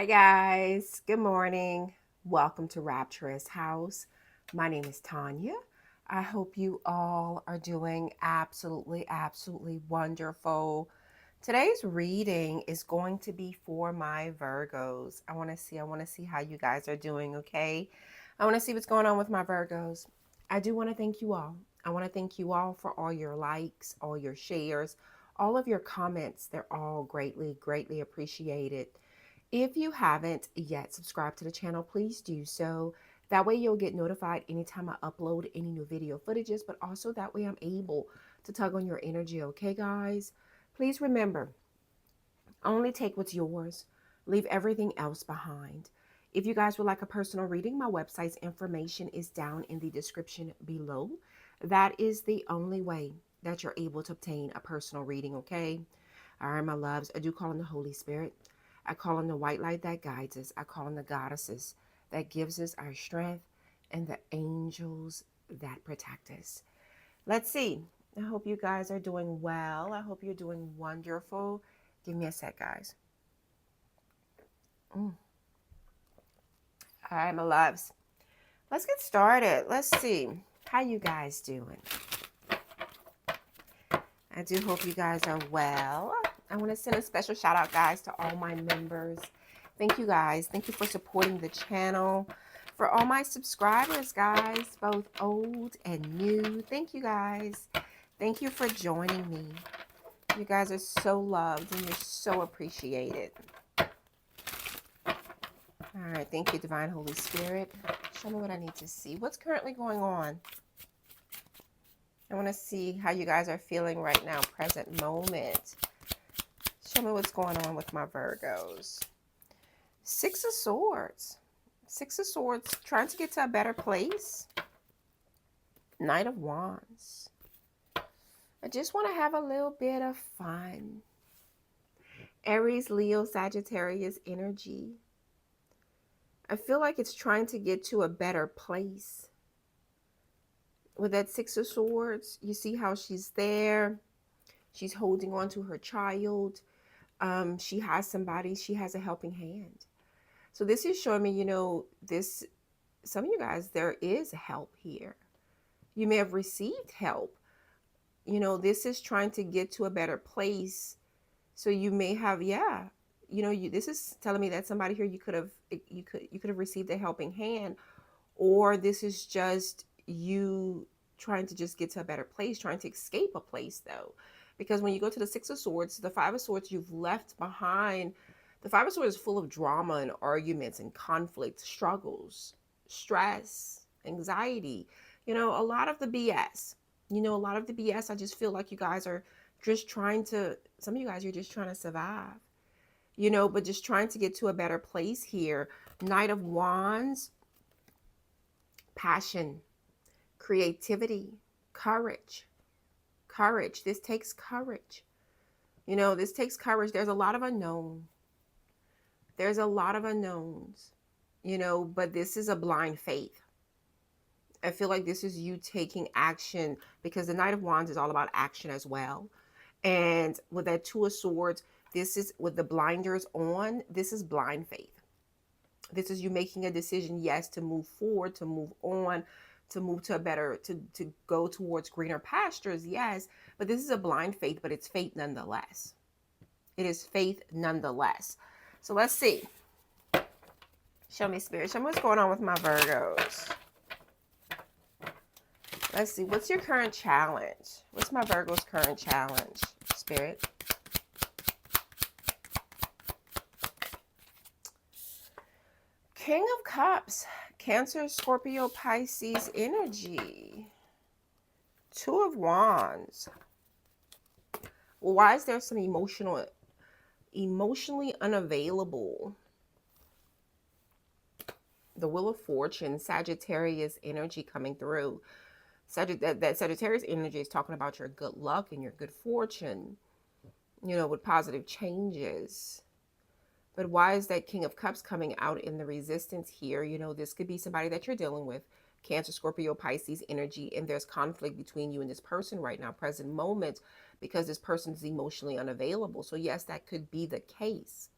Hi, guys. Good morning. Welcome to Rapturous House. My name is Tanya. I hope you all are doing absolutely wonderful. Today's reading is going to be for my Virgos. I want to see how you guys are doing, okay? I want to see what's going on with my Virgos. I do want to thank you all. I want to thank you all for all your likes, all your shares, all of your comments. They're all greatly appreciated. If you haven't yet subscribed to the channel, please do so. That way you'll get notified anytime I upload any new video footages, but also that way I'm able to tug on your energy, okay, guys? Please remember, only take what's yours. Leave everything else behind. If you guys would like a personal reading, my website's information is down in the description below. That is the only way that you're able to obtain a personal reading, okay? All right, my loves, I do call on the Holy Spirit. I call on the white light that guides us. I call on the goddesses that gives us our strength and the angels that protect us. Let's see. I hope you guys are doing well. I hope you're doing wonderful. Give me a sec, guys. All right, my loves. Let's get started. Let's see. How you guys doing? I do hope you guys are well. I want to send a special shout out, guys, to all my members. Thank you, guys. Thank you for supporting the channel. For all my subscribers, guys, both old and new. Thank you, guys. Thank you for joining me. You guys are so loved and you're so appreciated. All right. Thank you, Divine Holy Spirit. Show me what I need to see. What's currently going on? I want to see how you guys are feeling right now, present moment. Show me what's going on with my Virgos. Six of Swords. Six of Swords, trying to get to a better place. Knight of Wands. I just want to have a little bit of fun. Aries, Leo, Sagittarius energy. I feel like it's trying to get to a better place. With that Six of Swords, you see how she's there. She's holding on to her child. She has somebody. She has a helping hand. So this is showing me, some of you guys, there is help here. You may have received help. This is trying to get to a better place. So you may have, this is telling me that somebody here you could have received a helping hand, or this is just you trying to just get to a better place, trying to escape a place though. Because when you go to the Six of Swords, the Five of Swords you've left behind. The Five of Swords is full of drama and arguments and conflict, struggles, stress, anxiety, a lot of the BS. A lot of the BS, I just feel like you guys are just trying to, some of you guys, you're just trying to survive, but just trying to get to a better place here. Knight of Wands, passion, creativity, courage. Courage. This takes courage. This takes courage. There's a lot of unknown. There's a lot of unknowns, but this is a blind faith. I feel like this is you taking action, because the Knight of Wands is all about action as well. And with that Two of Swords, this is with the blinders on, this is blind faith. This is you making a decision, yes, to move forward, to move on, to move to a better, to go towards greener pastures, yes. But this is a blind faith, but it's faith nonetheless. It is faith nonetheless. So let's see. Show me, Spirit. Show me what's going on with my Virgos. Let's see. What's your current challenge? What's my Virgo's current challenge, Spirit? King of Cups. Cancer, Scorpio, Pisces energy. Two of Wands. Well, why is there some emotionally unavailable? The Wheel of Fortune, Sagittarius energy coming through. That Sagittarius energy is talking about your good luck and your good fortune, with positive changes. But why is that King of Cups coming out in the resistance here? This could be somebody that you're dealing with. Cancer, Scorpio, Pisces energy, and there's conflict between you and this person right now, present moment, because this person is emotionally unavailable. So yes, that could be the case.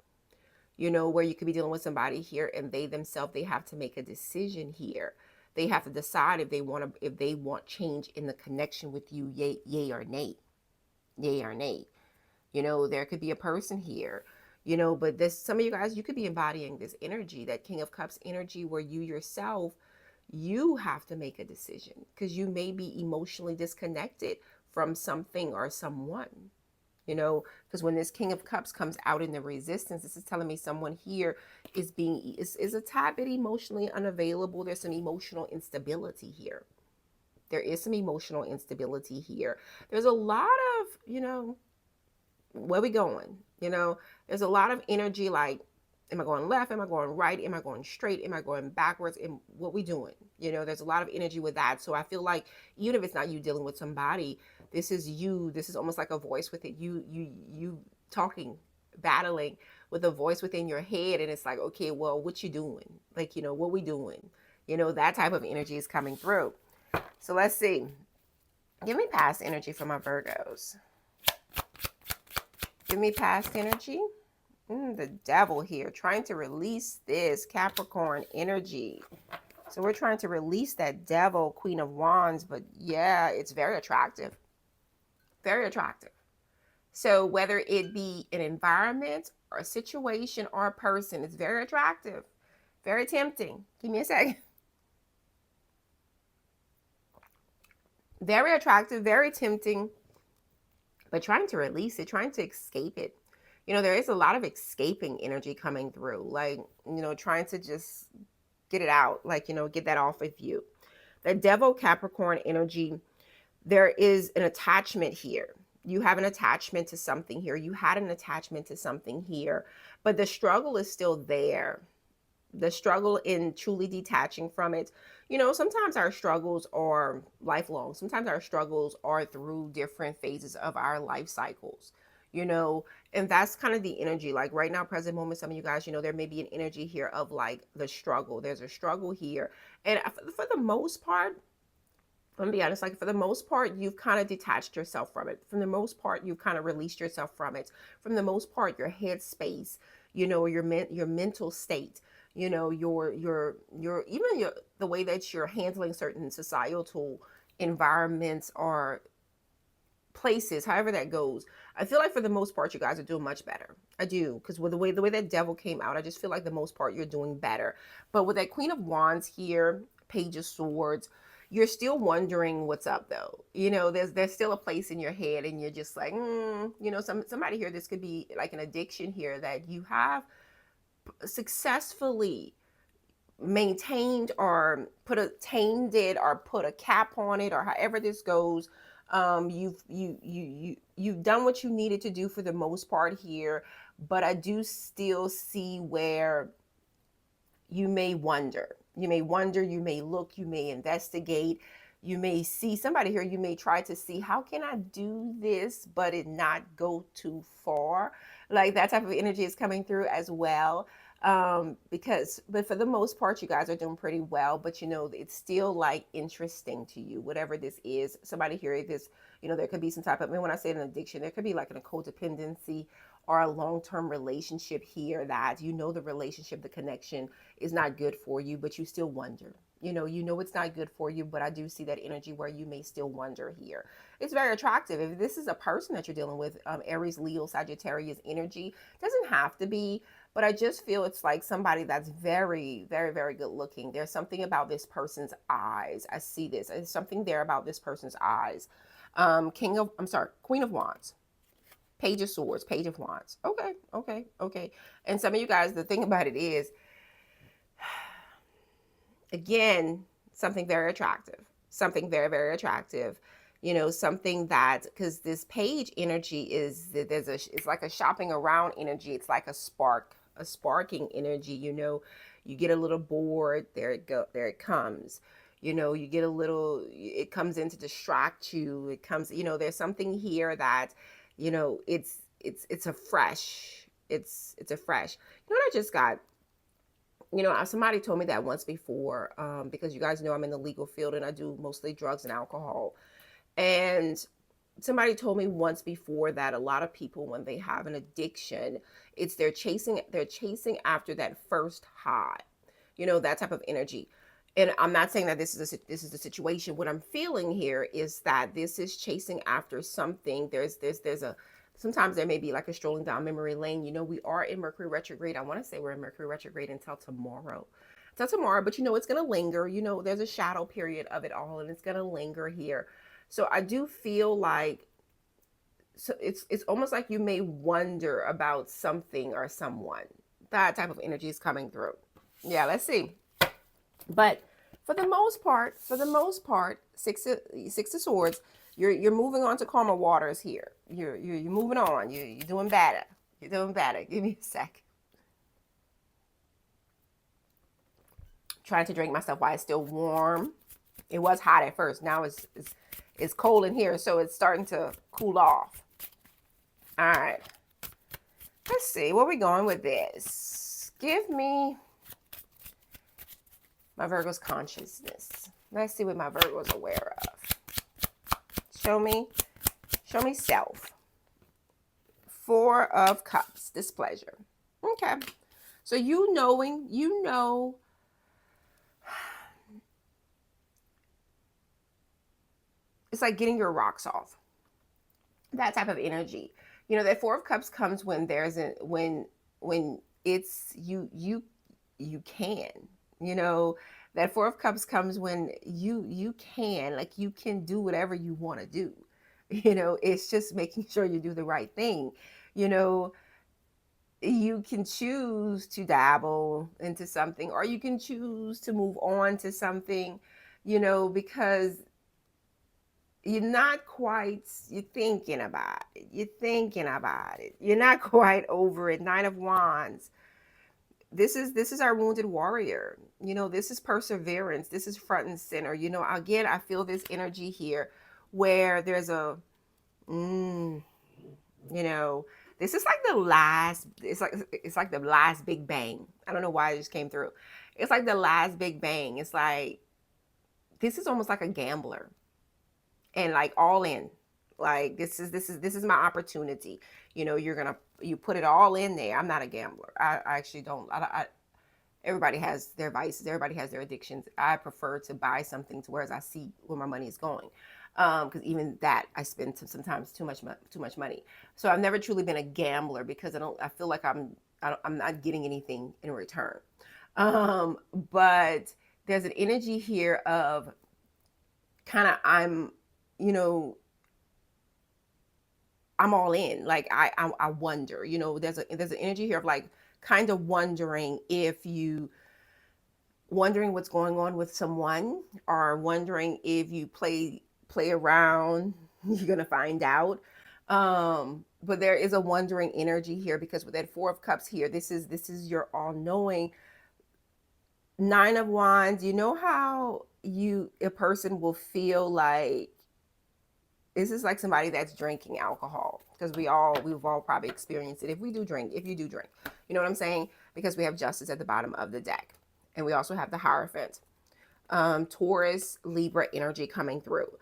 you know, where you could be dealing with somebody here and they themselves, they have to make a decision here. They have to decide if they want change in the connection with you, yay or nay, yay or nay. You know, there could be a person here, you know, but this, some of you guys, you could be embodying this energy, that King of Cups energy, where you yourself, you have to make a decision because you may be emotionally disconnected from something or someone, you know, because when this King of Cups comes out in the resistance, this is telling me someone here is a tad bit emotionally unavailable. There's some emotional instability here. There is some emotional instability here. There's a lot of, you know, where we going? You know, there's a lot of energy like, am I going left? Am I going right? Am I going straight? Am I going backwards? And what we doing? You know, there's a lot of energy with that. So I feel like even if it's not you dealing with somebody, this is you. This is almost like a voice with it. You talking, battling with a voice within your head. And it's like, okay, well, what you doing? Like, you know, what we doing? You know, that type of energy is coming through. So let's see. Give me past energy for my Virgos. Give me past energy. The devil here, trying to release this Capricorn energy. So we're trying to release that devil, Queen of Wands, but yeah, it's very attractive. Very attractive. So whether it be an environment or a situation or a person, it's very attractive. Very tempting. Give me a second. Very attractive, very tempting, but trying to release it, trying to escape it. You know, there is a lot of escaping energy coming through, like, you know, trying to just get it out, like, you know, get that off of you. The devil Capricorn energy, there is an attachment here. You have an attachment to something here. You had an attachment to something here, but the struggle is still there. The struggle in truly detaching from it. You know, sometimes our struggles are lifelong. Sometimes our struggles are through different phases of our life cycles, you know, and that's kind of the energy. Like right now, present moment, some of you guys, you know, there may be an energy here of like the struggle. There's a struggle here. And for the most part, let me be honest, like for the most part, you've kind of detached yourself from it. From the most part, you've kind of released yourself from it. From the most part, your head space, you know, your mental state, you know, the way that you're handling certain societal environments or places, however that goes. I feel like for the most part, you guys are doing much better. I do, because with the way that devil came out, I just feel like the most part you're doing better. But with that Queen of Wands here, Page of Swords, you're still wondering what's up though. You know, there's still a place in your head, and you're just like, you know, somebody here. This could be like an addiction here that you have successfully maintained or tamed it or put a cap on it, or however this goes. You've done what you needed to do for the most part here, but I do still see where you may wonder. You may wonder, you may look, you may investigate, you may see somebody here, you may try to see, how can I do this but it not go too far? Like that type of energy is coming through as well. But for the most part, you guys are doing pretty well, but you know, it's still like interesting to you, whatever this is. Somebody here, this, you know, there could be some type of, I mean, when I say an addiction, there could be like a codependency or a long-term relationship here that, you know, the relationship, the connection is not good for you, but you still wonder. You know it's not good for you, but I do see that energy where you may still wonder here. It's very attractive. If this is a person that you're dealing with, Aries, Leo, Sagittarius energy, doesn't have to be, but I just feel it's like somebody that's very, very, very good looking. There's something about this person's eyes. I see this. There's something there about this person's eyes. Queen of Wands. Page of Swords, Page of Wands. Okay. And some of you guys, the thing about it is, again, something very attractive. Something very, very attractive. You know, something that, because this page energy is, it's like a shopping around energy. It's like a sparking energy. You know, you get a little bored. There it comes. You know, you get a little, it comes in to distract you. It comes, you know, there's something here that, you know, it's a fresh. It's a fresh. You know what I just got? You know, somebody told me that once before, because you guys know I'm in the legal field and I do mostly drugs and alcohol. And somebody told me once before that a lot of people, when they have an addiction, it's they're chasing after that first high, that type of energy. And I'm not saying that this is the situation. What I'm feeling here is that this is chasing after something. There's a sometimes there may be like a strolling down memory lane. We are in Mercury retrograde. I want to say we're in Mercury retrograde until tomorrow. But it's going to linger. There's a shadow period of it all, and it's going to linger here. So I do feel like, so it's almost like you may wonder about something or someone. That type of energy is coming through. Yeah, let's see. But for the most part, six of swords, you're moving on to calmer waters here. You're moving on. You're doing better. You're doing better. Give me a sec. Trying to drink myself while it's still warm. It was hot at first. Now it's cold in here, so it's starting to cool off. All right. Let's see where we going with this. Give me my Virgo's consciousness. Let's see what my Virgo's aware of. Show me self. Four of Cups, displeasure. Okay. So it's like getting your rocks off. That type of energy. That Four of Cups comes when there's when it's you can. That Four of Cups comes when you can, like, you can do whatever you want to do. It's just making sure you do the right thing. You can choose to dabble into something, or you can choose to move on to something, because you're thinking about it. You're not quite over it. Nine of Wands. This is our wounded warrior. This is perseverance. This is front and center. Again, I feel this energy here where there's a, this is like the last, it's like the last big bang. I don't know why it just came through. It's like the last big bang. It's like, this is almost like a gambler, and like all in. Like, this is my opportunity. You put it all in there. I'm not a gambler. I actually don't. Everybody has their vices. Everybody has their addictions. I prefer to buy something to whereas I see where my money is going. Because even that, I spend sometimes too much money. So I've never truly been a gambler because I feel like I'm not getting anything in return. But there's an energy here of kind of, I'm all in. Like, I wonder, there's an energy here of like kind of wondering what's going on with someone, or wondering if you play around, you're gonna find out. But there is a wondering energy here, because with that Four of Cups here, this is your all knowing. Nine of Wands, how a person will feel like, this is like somebody that's drinking alcohol, because we've all probably experienced it. If you do drink, you know what I'm saying? Because we have Justice at the bottom of the deck, and we also have the Hierophant. Taurus, Libra energy coming through.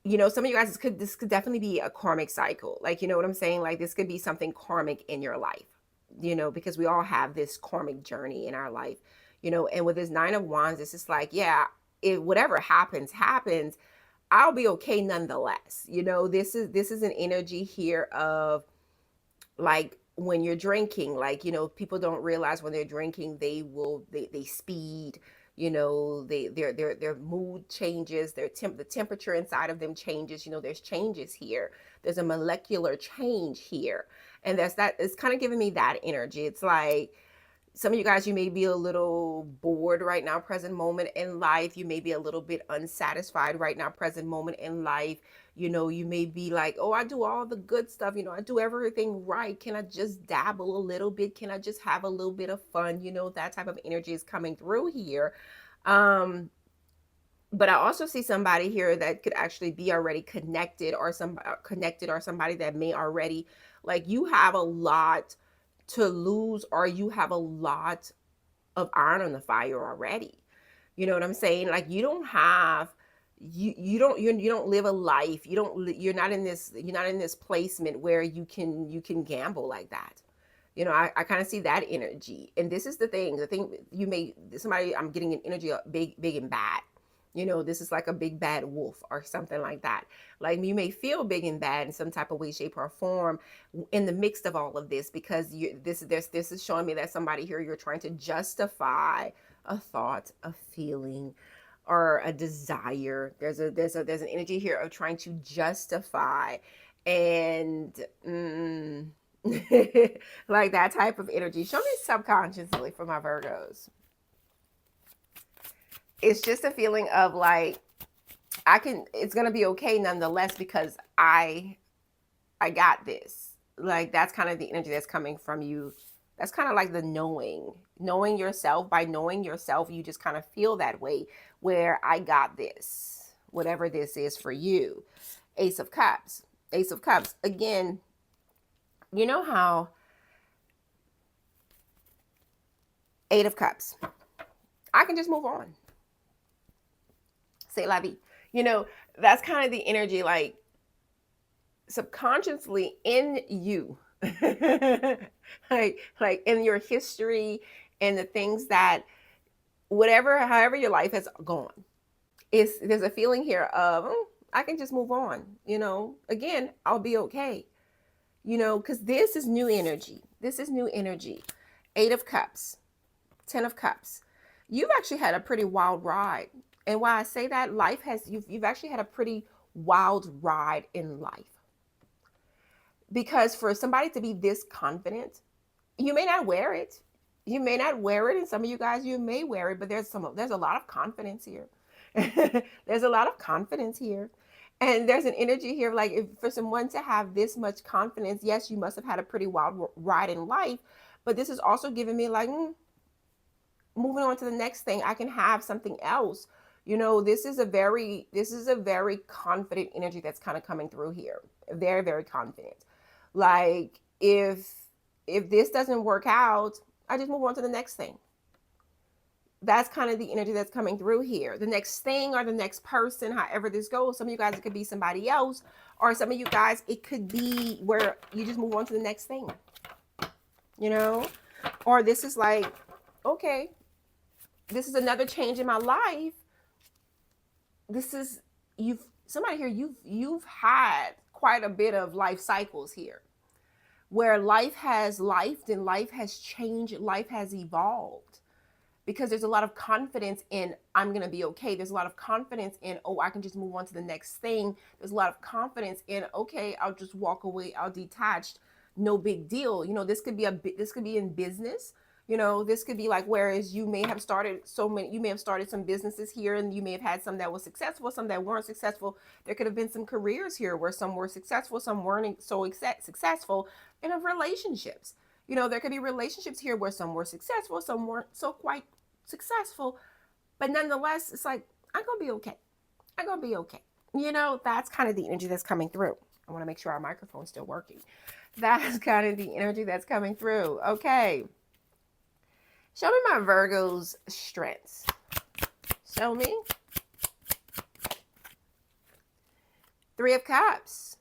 Some of you guys, this could definitely be a karmic cycle. Like, you know what I'm saying? Like, this could be something karmic in your life, because we all have this karmic journey in our life, and with this Nine of Wands, it's just like, yeah, if whatever happens, I'll be okay nonetheless. This is an energy here of, like, when you're drinking, like, people don't realize when they're drinking, they speed, their mood changes, the temperature inside of them changes. There's changes here. There's a molecular change here. And it's kind of giving me that energy. It's like, some of you guys, you may be a little bored right now, present moment in life. You may be a little bit unsatisfied right now, present moment in life. You may be like, oh, I do all the good stuff. I do everything right. Can I just dabble a little bit? Can I just have a little bit of fun? That type of energy is coming through here. But I also see somebody here that could actually be already connected, or somebody that may already, like, you have a lot to lose, or you have a lot of iron on the fire already. You know what I'm saying? Like, you don't have you don't live a life. You're not in this placement where you can gamble like that. I kind of see that energy. And this is the thing I'm getting an energy of big and bad. This is like a big bad wolf or something like that. Like, you may feel big and bad in some type of way, shape, or form in the mix of all of this, because this is showing me that somebody here, you're trying to justify a thought, a feeling, or a desire. There's an energy here of trying to justify, and like that type of energy. Show me subconsciously for my Virgos. It's just a feeling of like, it's going to be okay nonetheless, because I got this. Like, that's kind of the energy that's coming from you. That's kind of like the knowing yourself. By knowing yourself, you just kind of feel that way, where I got this, whatever this is for you. Ace of Cups. Again, you know how Eight of Cups, I can just move on. C'est la vie. That's kind of the energy, like, subconsciously in you, like in your history and the things that, however your life has gone, there's a feeling here of, I can just move on. Again, I'll be okay. Because this is new energy. Eight of Cups, 10 of Cups. You've actually had a pretty wild ride. And why I say that, you've actually had a pretty wild ride in life. Because for somebody to be this confident, you may not wear it. And some of you guys, you may wear it, but there's a lot of confidence here. There's a lot of confidence here. And there's an energy here, like, if for someone to have this much confidence, yes, you must have had a pretty wild ride in life, but this is also giving me like, moving on to the next thing. I can have something else. This is a very confident energy that's kind of coming through here. Very, very confident. Like, if this doesn't work out, I just move on to the next thing. That's kind of the energy that's coming through here. The next thing, or the next person, however this goes. Some of you guys, it could be somebody else, or some of you guys, it could be where you just move on to the next thing. Or this is like, okay, this is another change in my life. Somebody here, you've had quite a bit of life cycles here, where life has lifed and life has changed, life has evolved, because there's a lot of confidence in, I'm going to be okay. There's a lot of confidence in, I can just move on to the next thing. There's a lot of confidence in, okay, I'll just walk away. I'll detached. No big deal. This could be in business. This could be like, whereas you may have started some businesses here, and you may have had some that were successful, some that weren't successful. There could have been some careers here where some were successful, some weren't so successful, and of relationships. There could be relationships here where some were successful, some weren't so quite successful, but nonetheless, it's like, I'm going to be okay. That's kind of the energy that's coming through. I want to make sure our microphone's still working. That's kind of the energy that's coming through. Okay. Show me my Virgo's strengths. Show me. Three of Cups.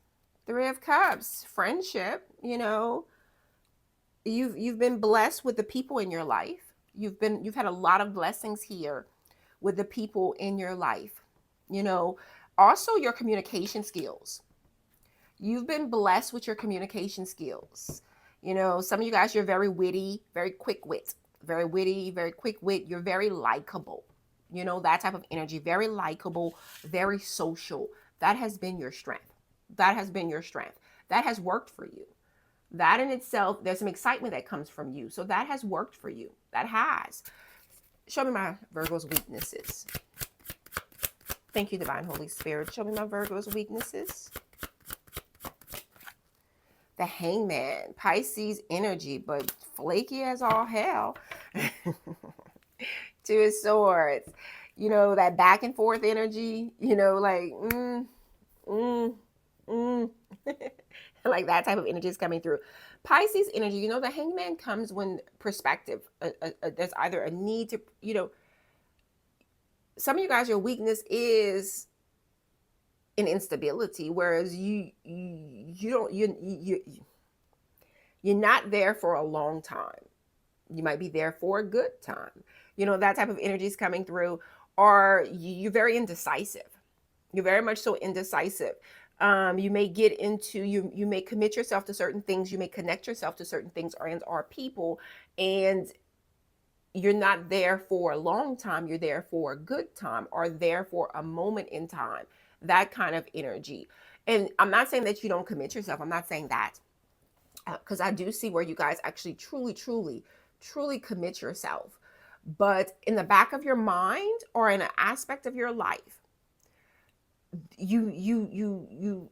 Friendship. You've been blessed with the people in your life. You've had a lot of blessings here with the people in your life. Also your communication skills. You've been blessed with your communication skills. Some of you guys, you're very witty, very quick wit. Very witty, very quick wit. You're very likable. That type of energy. Very likable, very social. That has been your strength. That has worked for you. That in itself, there's some excitement that comes from you. So that has worked for you. That has. Show me my Virgo's weaknesses. Thank you, Divine Holy Spirit. Show me my Virgo's weaknesses. The Hangman, Pisces energy, but flaky as all hell. Two of Swords, that back and forth energy, like, like that type of energy is coming through. Pisces energy, the Hangman comes when perspective. There's either a need to, some of you guys, your weakness is in instability, whereas you're not there for a long time. You might be there for a good time. That type of energy is coming through. Or you're very indecisive. You're very much so indecisive. You may get into, you may commit yourself to certain things. You may connect yourself to certain things or people, and you're not there for a long time. You're there for a good time, or there for a moment in time. That kind of energy. And I'm not saying that you don't commit yourself. I'm not saying that, because I do see where you guys actually truly commit yourself. But in the back of your mind, or in an aspect of your life, you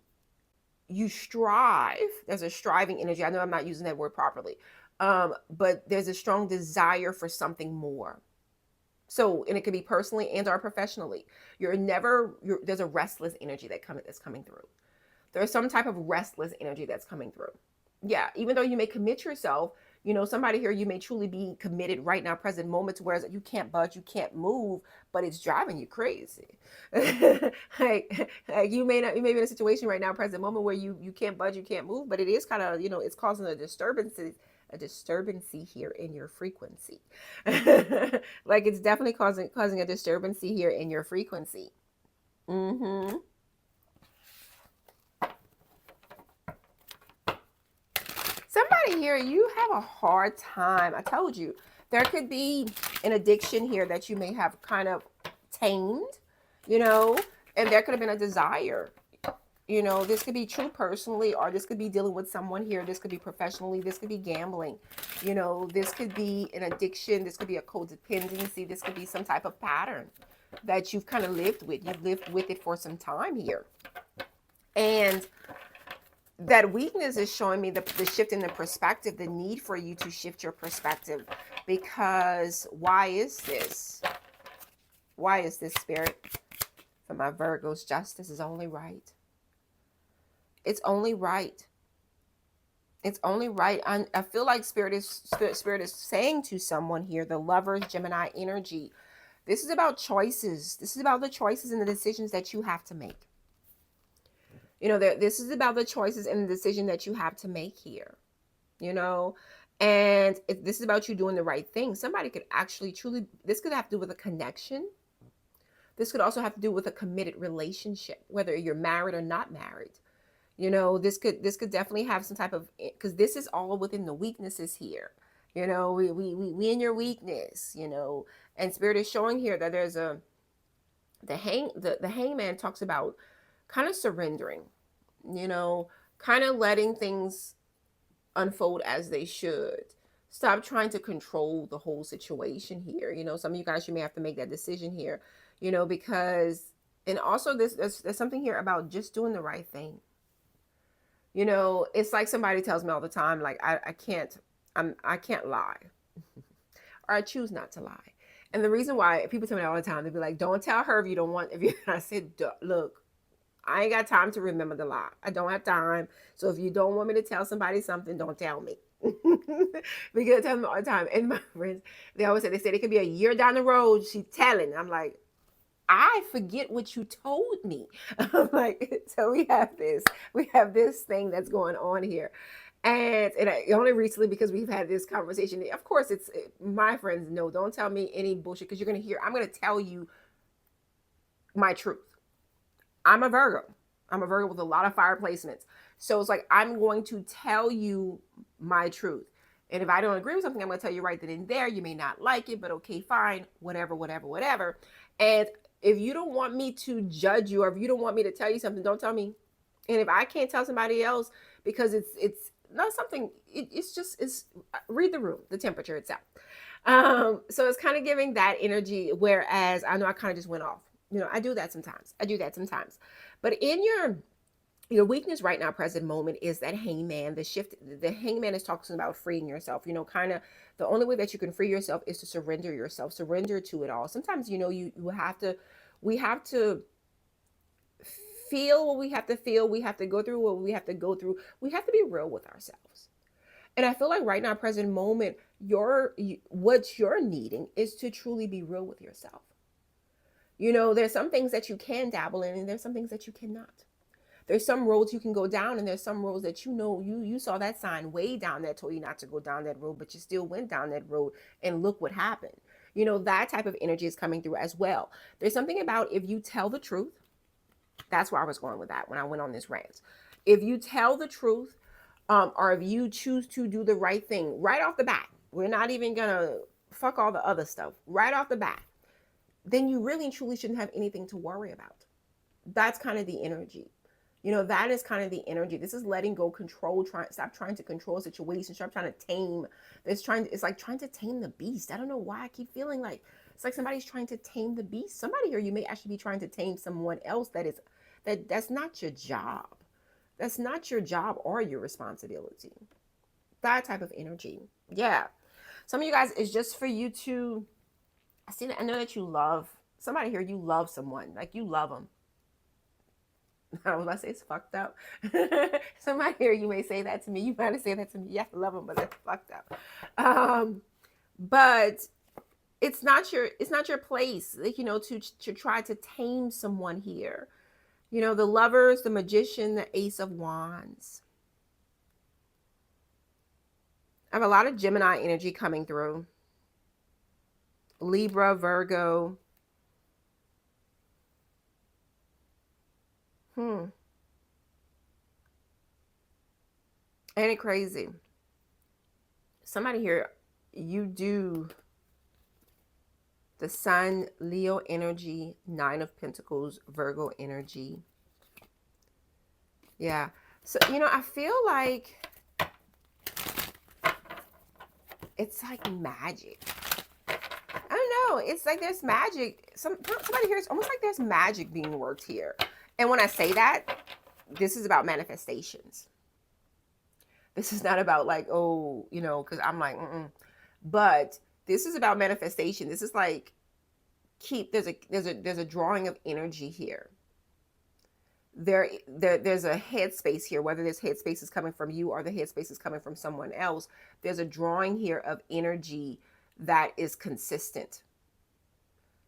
strive. There's a striving energy. I know I'm not using that word properly, but there's a strong desire for something more. So, and it could be personally and or professionally. There's a restless energy that's coming through. There's some type of restless energy that's coming through. Yeah, even though you may commit yourself, somebody here, you may truly be committed right now, present moments, whereas you can't budge, you can't move, but it's driving you crazy. like you may be in a situation right now, present moment, where you can't budge, you can't move, but it is kind of, it's causing a disturbance here in your frequency. Like, it's definitely causing a disturbance here in your frequency. Mm-hmm. Somebody here, you have a hard time. I told you, there could be an addiction here that you may have kind of tamed, and there could have been a desire. This could be true personally, or this could be dealing with someone here. This could be professionally. This could be gambling. This could be an addiction. This could be a codependency. This could be some type of pattern that you've kind of lived with. You've lived with it for some time here. And that weakness is showing me the shift in the perspective, the need for you to shift your perspective. Because why is this? Why is this, Spirit? For my Virgos, justice is only right. It's only right. It's only right. I feel like Spirit is saying to someone here, the Lovers, Gemini energy, this is about choices. This is about the choices and the decisions that you have to make. This is about the choices and the decision that you have to make here, and this is about you doing the right thing. Somebody could actually truly, this could have to do with a connection. This could also have to do with a committed relationship, whether you're married or not married. This could definitely have some type of, because this is all within the weaknesses here. We in your weakness, and Spirit is showing here that there's the hangman talks about kind of surrendering, kind of letting things unfold as they should. Stop trying to control the whole situation here. Some of you guys, you may have to make that decision here, because, and also there's something here about just doing the right thing. It's like somebody tells me all the time, like, I can't lie, or I choose not to lie. And the reason why people tell me all the time, they'll be like, don't tell her if you don't want, I said, look, I ain't got time to remember the lie. I don't have time. So if you don't want me to tell somebody something, don't tell me. Because I tell them all the time. And my friends, they always say, it could be a year down the road, she's telling. I'm like, I forget what you told me. I'm like, so we have this thing that's going on here. And only recently, because we've had this conversation. Of course, my friends know, don't tell me any bullshit, because you're going to hear, I'm going to tell you my truth. I'm a Virgo with a lot of fire placements. So it's like, I'm going to tell you my truth. And if I don't agree with something, I'm going to tell you right then and there. You may not like it, but okay, fine, whatever. And if you don't want me to judge you, or if you don't want me to tell you something, don't tell me. And if I can't tell somebody else, because it's not something, it's read the room, the temperature itself. So it's kind of giving that energy, whereas I know I kind of just went off. I do that sometimes. But in your weakness right now, present moment, is that hangman, the shift. The hangman is talking about freeing yourself. Kind of the only way that you can free yourself is to surrender yourself, surrender to it all. Sometimes, we have to feel what we have to feel. We have to go through what we have to go through. We have to be real with ourselves. And I feel like right now, present moment, what you're needing is to truly be real with yourself. You know, there's some things that you can dabble in, and there's some things that you cannot. There's some roads you can go down, and there's some roads that you saw that sign way down that told you not to go down that road, but you still went down that road, and look what happened. You know, that type of energy is coming through as well. There's something about if you tell the truth. That's where I was going with that when I went on this rant. If you tell the truth, or if you choose to do the right thing right off the bat, we're not even gonna fuck all the other stuff right off the bat, then you really and truly shouldn't have anything to worry about. That's kind of the energy. You know, that is kind of the energy. This is letting go, control, stop trying to control situations, stop trying to tame. It's like trying to tame the beast. I don't know why I keep feeling like it's like somebody's trying to tame the beast. Somebody here, you may actually be trying to tame someone else that's not your job. That's not your job or your responsibility. That type of energy. Yeah. Some of you guys, it's just for you to I know that you love somebody here, you love someone. Like you love them. I was about to say it's fucked up. Somebody here, you may say that to me. You might say that to me. You have to love them, but that's fucked up. But it's not your place, like, you know, to try to tame someone here. You know, the Lovers, the Magician, the Ace of Wands. I have a lot of Gemini energy coming through. Libra, Virgo. Ain't it crazy? Somebody here, you do the Sun, Leo energy, Nine of Pentacles, Virgo energy. Yeah. So, you know, I feel like it's like magic. I don't know. It's like there's magic. Somebody here, it's almost like there's magic being worked here. And when I say that, this is about manifestations. This is not about like, oh, you know, because I'm like, but this is about manifestation. This is like there's a drawing of energy here. There's a headspace here, whether this headspace is coming from you or the headspace is coming from someone else. There's a drawing here of energy that is consistent.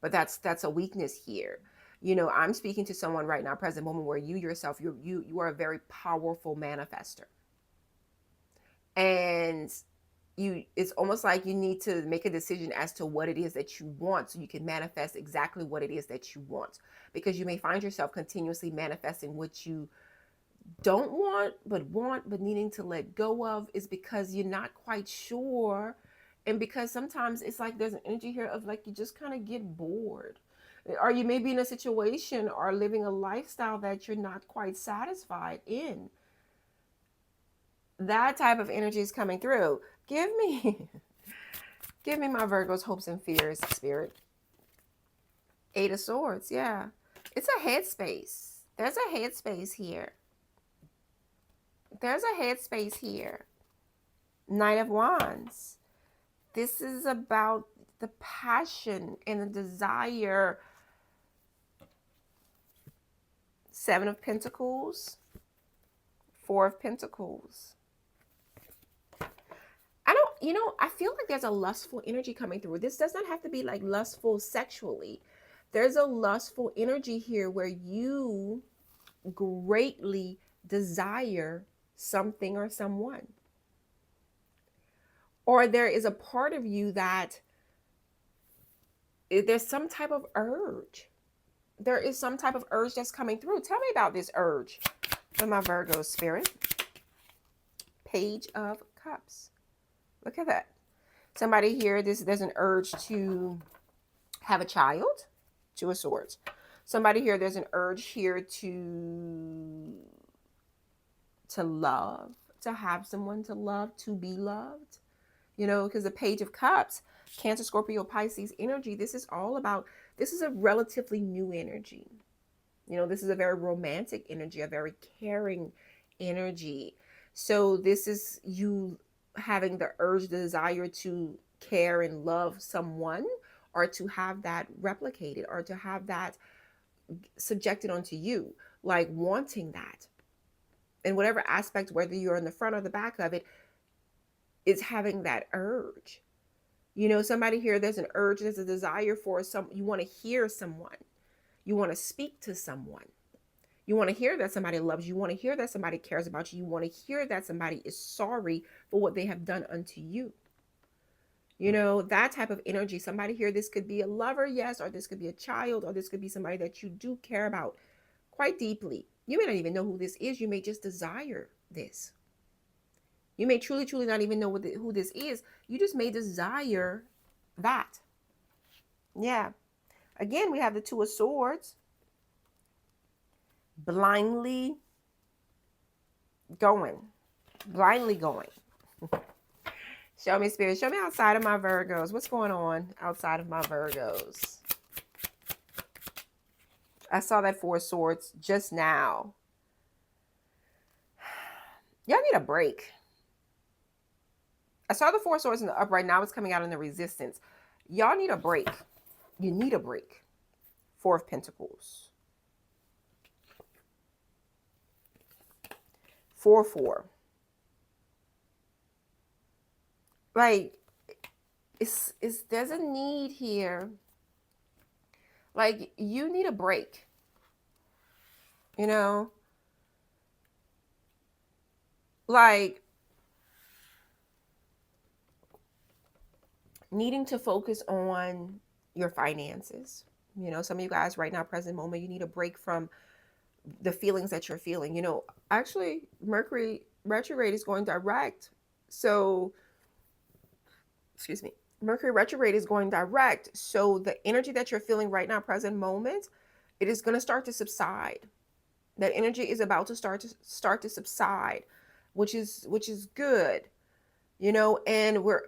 But that's a weakness here. You know, I'm speaking to someone right now, present moment, where you yourself, you are a very powerful manifester. And it's almost like you need to make a decision as to what it is that you want, so you can manifest exactly what it is that you want. Because you may find yourself continuously manifesting what you don't want, but needing to let go of, is because you're not quite sure. And because sometimes it's like there's an energy here of like you just kind of get bored, or you may be in a situation or living a lifestyle that you're not quite satisfied in. That type of energy is coming through. Give me my Virgo's hopes and fears, Spirit. Eight of Swords, yeah. It's a headspace. There's a headspace here. There's a headspace here. Knight of Wands. This is about the passion and the desire. Seven of Pentacles. Four of Pentacles. I feel like there's a lustful energy coming through. This does not have to be like lustful sexually. There's a lustful energy here where you greatly desire something or someone. Or there is a part of you that there's some type of urge. There is some type of urge that's coming through. Tell me about this urge for my Virgo spirit. Page of Cups. Look at that. Somebody here, there's an urge to have a child. Two of Swords. Somebody here, there's an urge here to love, to have someone to love, to be loved. You know, because the Page of Cups, Cancer, Scorpio, Pisces energy, this is a relatively new energy. You know, this is a very romantic energy, a very caring energy. So this is you having the urge, the desire to care and love someone, or to have that replicated, or to have that subjected onto you, like wanting that. In whatever aspect, whether you're in the front or the back of it, is having that urge. You know, somebody here, there's an urge, there's a desire for you want to hear someone. You want to speak to someone. You want to hear that somebody loves you. You want to hear that somebody cares about you. You want to hear that somebody is sorry for what they have done unto you. You know, that type of energy. Somebody here, this could be a lover, yes, or this could be a child, or this could be somebody that you do care about quite deeply. You may not even know who this is. You may just desire this. You may truly, truly not even know who this is. You just may desire that. Yeah. Again, we have the Two of Swords. Blindly going. Blindly going. Show me, Spirit. Show me outside of my Virgos. What's going on outside of my Virgos? I saw that Four of Swords just now. Y'all need a break. I saw the Four of Swords in the upright. Now it's coming out in the Resistance. Y'all need a break. You need a break. Four of Pentacles. 4-4. Like, there's a need here. Like, you need a break. You know? Like, needing to focus on your finances. You know, some of you guys right now, present moment, you need a break from the feelings that you're feeling. You know, actually, Mercury retrograde is going direct. So, excuse me, Mercury retrograde is going direct. So the energy that you're feeling right now, present moment, it is going to start to subside. That energy is about to start to subside, which is good. You know, and we're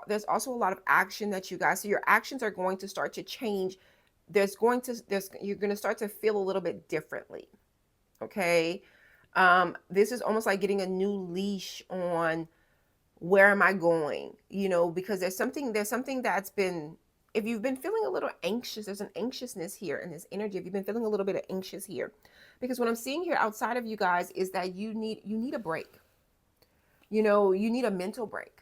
there's also a lot of action that you guys, so your actions are going to start to change. You're going to start to feel a little bit differently. Okay. This is almost like getting a new leash on where am I going, you know, because there's something that's been, if you've been feeling a little anxious, there's an anxiousness here in this energy. If you've been feeling a little bit of anxious here, because what I'm seeing here outside of you guys is that you need a break. You know, you need a mental break.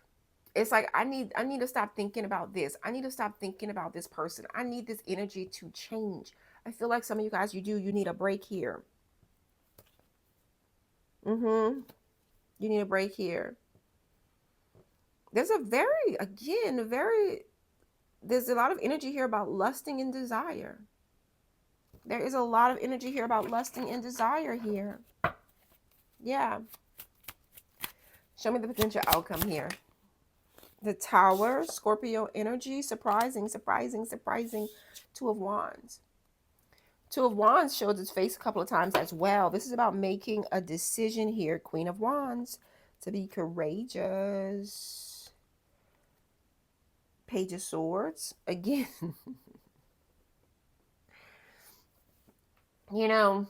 It's like, I need to stop thinking about this. I need to stop thinking about this person. I need this energy to change. I feel like some of you guys, you need a break here. You need a break here. There's a there's a lot of energy here about lusting and desire. There is a lot of energy here about lusting and desire here. Yeah. Show me the potential outcome here. The Tower, Scorpio energy, surprising. Two of Wands. Two of Wands showed its face a couple of times as well. This is about making a decision here. Queen of Wands, to be courageous. Page of Swords. Again, you know,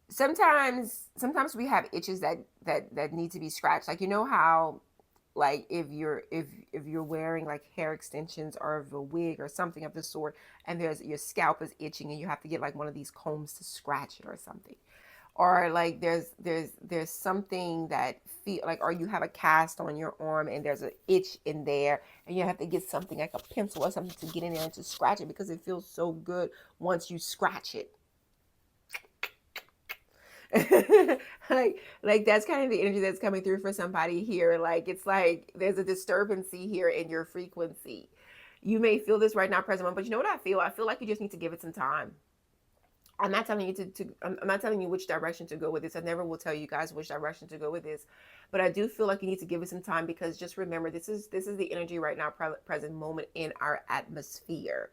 sometimes we have itches that need to be scratched. Like, you know how, like, if you're wearing like hair extensions or a wig or something of the sort, and your scalp is itching and you have to get like one of these combs to scratch it or something. Or like there's something that feel like, or you have a cast on your arm and there's an itch in there and you have to get something like a pencil or something to get in there and to scratch it because it feels so good once you scratch it. like that's kind of the energy that's coming through for somebody here. Like, it's like there's a disturbancy here in your frequency. You may feel this right now, present moment, but you know what I feel? I feel like you just need to give it some time. I'm not telling you I'm not telling you which direction to go with this. I never will tell you guys which direction to go with this, but I do feel like you need to give it some time, because just remember, this is the energy right now, present moment in our atmosphere.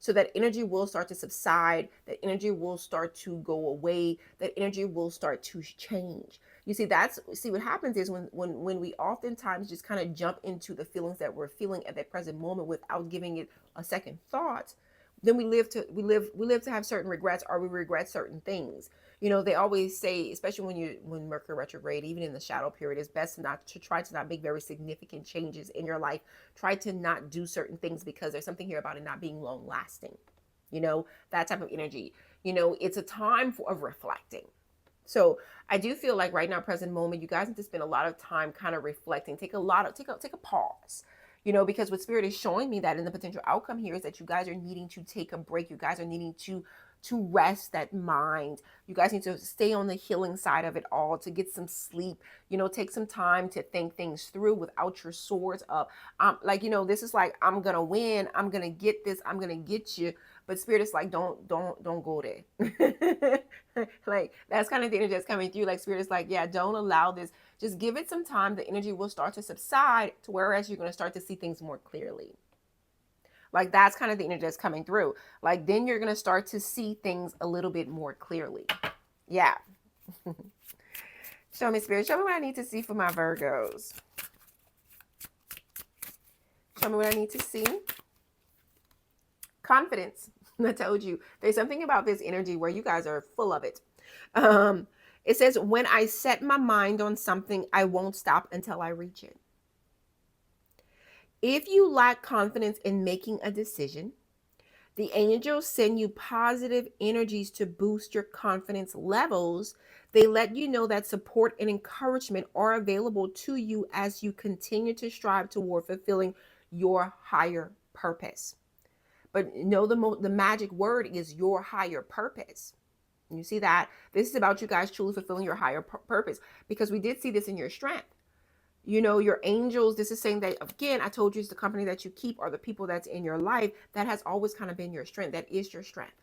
So that energy will start to subside. That energy will start to go away. That energy will start to change. You see, what happens is when we oftentimes just kind of jump into the feelings that we're feeling at that present moment without giving it a second thought, then we live to have certain regrets, or we regret certain things. You know, they always say, especially when Mercury retrograde, even in the shadow period, it's best to try to not make very significant changes in your life. Try to not do certain things, because there's something here about it not being long lasting. You know, that type of energy. You know, it's a time of reflecting. So I do feel like right now, present moment, you guys need to spend a lot of time kind of reflecting. Take a pause. You know, because what Spirit is showing me that in the potential outcome here is that you guys are needing to take a break. You guys are needing to rest that mind. You guys need to stay on the healing side of it all, to get some sleep, you know, take some time to think things through without your swords up. Like, you know, this is like, I'm gonna win, I'm gonna get this, I'm gonna get you. But Spirit is like, don't go there. Like, that's kind of the energy that's coming through. Like, Spirit is like, yeah, don't allow this. Just give it some time. The energy will start to subside, to whereas you're going to start to see things more clearly. Like, that's kind of the energy that's coming through. Like, then you're going to start to see things a little bit more clearly. Yeah. Show me, Spirit. Show me what I need to see for my Virgos. Show me what I need to see. Confidence. I told you. There's something about this energy where you guys are full of it. It says, when I set my mind on something, I won't stop until I reach it. If you lack confidence in making a decision, the angels send you positive energies to boost your confidence levels. They let you know that support and encouragement are available to you as you continue to strive toward fulfilling your higher purpose. But know the magic word is your higher purpose. You see that? This is about you guys truly fulfilling your higher purpose, because we did see this in your strength. You know, your angels, this is saying that, again, I told you it's the company that you keep or the people that's in your life that has always kind of been your strength. That is your strength.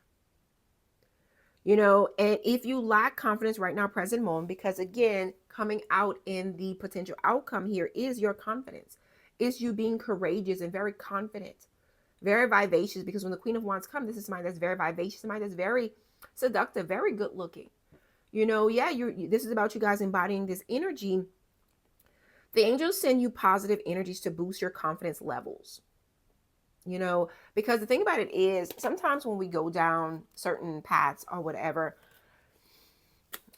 You know, and if you lack confidence right now, present moment, because again, coming out in the potential outcome here is your confidence. It's you being courageous and very confident, very vivacious, because when the Queen of Wands comes, this is somebody that's very vivacious, somebody that's very seductive, very good looking. You know, yeah, this is about you guys embodying this energy. The angels send you positive energies to boost your confidence levels. You know, because the thing about it is, sometimes when we go down certain paths or whatever,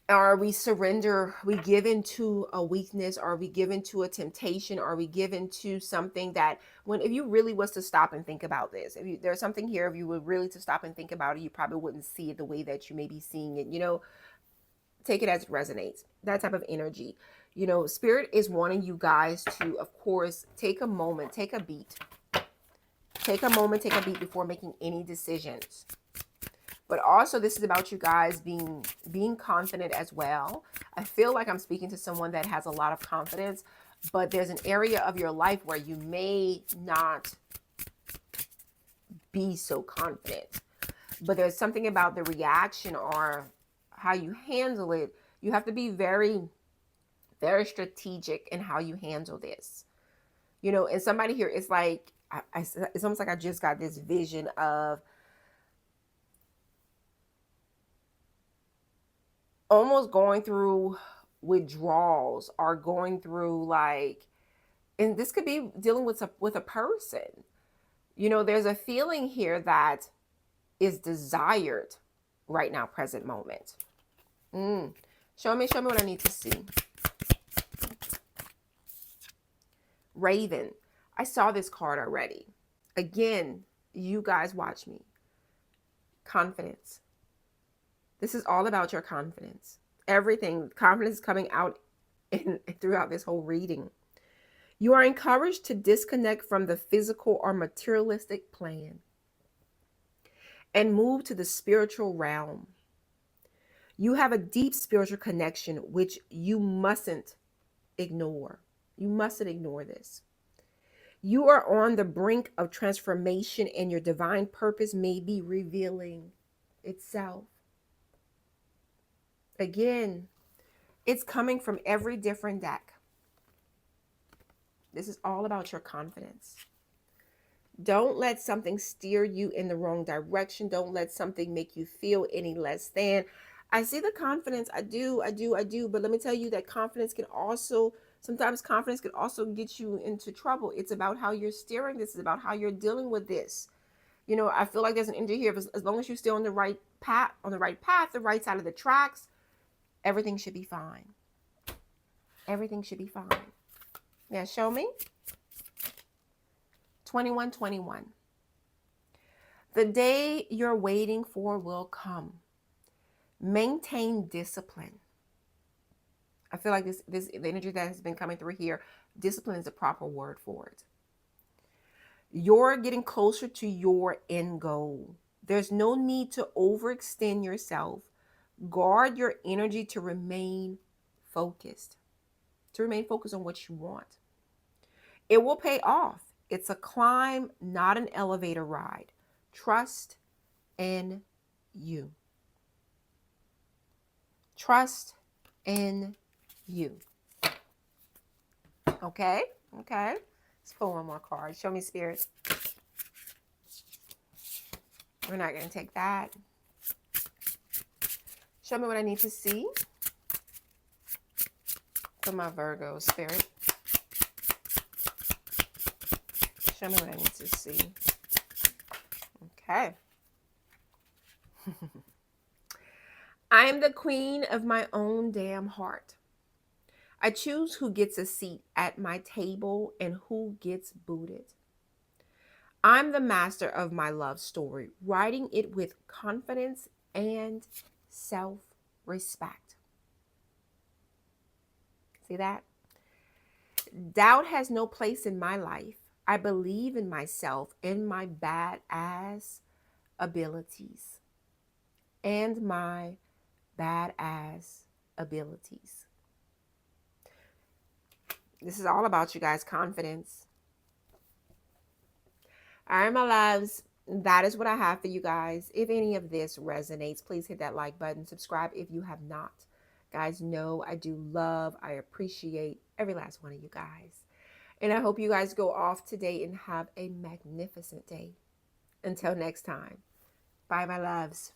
or we surrender, we give into a weakness, or we give into a temptation, or we give into something that, when, if you really was to stop and think about this, there's something here, if you were really to stop and think about it, you probably wouldn't see it the way that you may be seeing it. You know, take it as it resonates, that type of energy. You know, Spirit is wanting you guys to, of course, take a moment, take a beat. Take a moment, take a beat before making any decisions. But also, this is about you guys being confident as well. I feel like I'm speaking to someone that has a lot of confidence, but there's an area of your life where you may not be so confident. But there's something about the reaction or how you handle it. You have to be very, very strategic in how you handle this. You know, and somebody here, it's like, it's almost like I just got this vision of almost going through withdrawals, or going through, like, and this could be dealing with a person. You know, there's a feeling here that is desired right now, present moment. Show me what I need to see. Raven. I saw this card already. Again, you guys watch me. Confidence. This is all about your confidence. Everything. Confidence is coming out throughout this whole reading. You are encouraged to disconnect from the physical or materialistic plane and move to the spiritual realm. You have a deep spiritual connection, which you mustn't ignore. You mustn't ignore this. You are on the brink of transformation, and your divine purpose may be revealing itself. Again, it's coming from every different deck. This is all about your confidence. Don't let something steer you in the wrong direction. Don't let something make you feel any less than. I see the confidence. I do. But let me tell you that sometimes confidence can also get you into trouble. It's about how you're steering. This is about how you're dealing with this. You know, I feel like there's an energy here. As long as you stay on the right path, the right side of the tracks, everything should be fine. Everything should be fine. Yeah, show me. 2121. The day you're waiting for will come. Maintain discipline. I feel like the energy that has been coming through here, discipline is the proper word for it. You're getting closer to your end goal. There's no need to overextend yourself. Guard your energy to remain focused, on what you want. It will pay off. It's a climb, not an elevator ride. Trust in you. Trust in you. Okay? Okay. Let's pull one more card. Show me, Spirit. We're not going to take that. Show me what I need to see for my Virgo, Spirit. Show me what I need to see. Okay. I am the queen of my own damn heart. I choose who gets a seat at my table and who gets booted. I'm the master of my love story, writing it with confidence and self-respect. See that? Doubt has no place in my life. I believe in myself and my badass abilities. And my badass abilities. This is all about you guys' confidence. All right, my loves, that is what I have for you guys. If any of this resonates, please hit that like button. Subscribe if you have not. Guys, know I do love, I appreciate every last one of you guys. And I hope you guys go off today and have a magnificent day. Until next time. Bye, my loves.